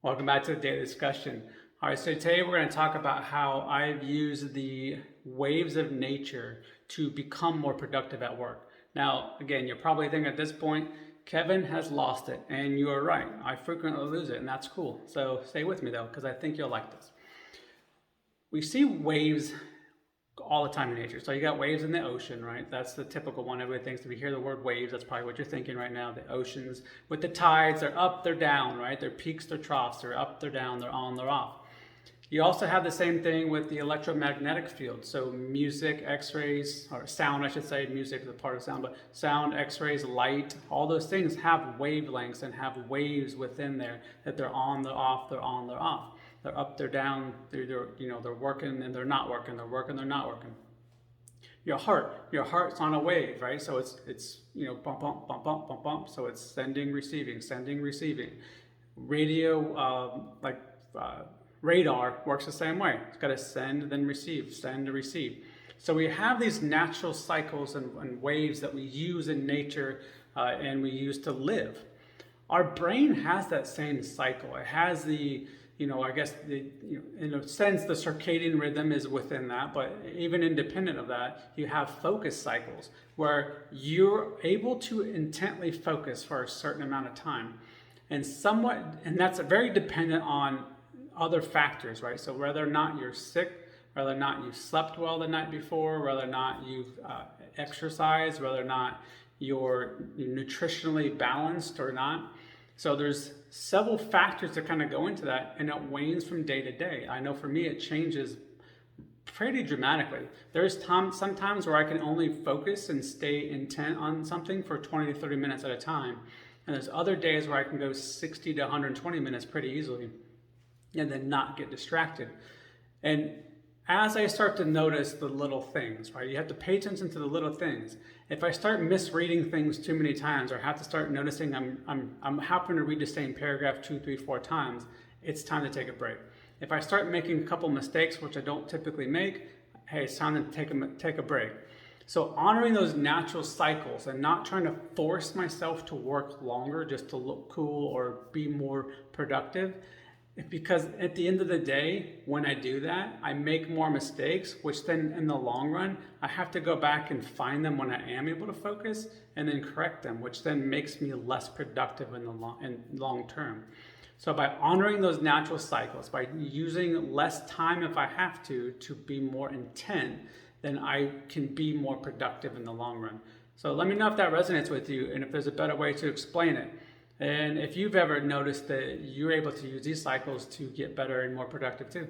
Welcome back to the daily discussion. All right, so today we're going to talk about how I've used the waves of nature to become more productive at work. Now, again, you're probably thinking at this point, Kevin has lost it, and you are right. I frequently lose it, and that's cool. So stay with me though, because I think you'll like this. We see waves all the time in nature. So you got waves in the ocean, right? That's the typical one. Everybody thinks if you hear the word waves, that's probably what you're thinking right now. The oceans with the tides, they're up, they're down, right? They're peaks, they're troughs, they're up, they're down, they're on, they're off. You also have the same thing with the electromagnetic field. So music, x-rays, or sound, I should say. Music is a part of sound, but sound, x-rays, light, all those things have wavelengths and have waves within there that they're on, they're off, they're on, they're off. They're up, they're down, they're working and they're not working, they're working, they're not working. Your heart's on a wave, right? So it's bump, bump, bump, bump, bump, bump. So it's sending, receiving, sending, receiving. Radio, radar works the same way. It's got to send, then receive, send, to receive. So we have these natural cycles and waves that we use in nature and we use to live. Our brain has that same cycle. It has the I guess in a sense, the circadian rhythm is within that, but even independent of that, you have focus cycles where you're able to intently focus for a certain amount of time, and that's very dependent on other factors, right? So whether or not you're sick, whether or not you slept well the night before, whether or not you've exercised, whether or not you're nutritionally balanced or not. So there's several factors that kind of go into that, and it wanes from day to day. I know for me it changes pretty dramatically. There's sometimes where I can only focus and stay intent on something for 20 to 30 minutes at a time. And there's other days where I can go 60 to 120 minutes pretty easily and then not get distracted. And as I start to notice the little things, right? You have to pay attention to the little things. If I start misreading things too many times, or have to start noticing I'm happening to read the same paragraph 2, 3, 4 times, it's time to take a break. If I start making a couple mistakes, which I don't typically make, hey, it's time to take a break. So honoring those natural cycles and not trying to force myself to work longer just to look cool or be more productive. Because at the end of the day, when I do that, I make more mistakes, which then in the long run, I have to go back and find them when I am able to focus and then correct them, which then makes me less productive in the long term. So by honoring those natural cycles, by using less time if I have to be more intent, then I can be more productive in the long run. So let me know if that resonates with you and if there's a better way to explain it. And if you've ever noticed that you're able to use these cycles to get better and more productive too.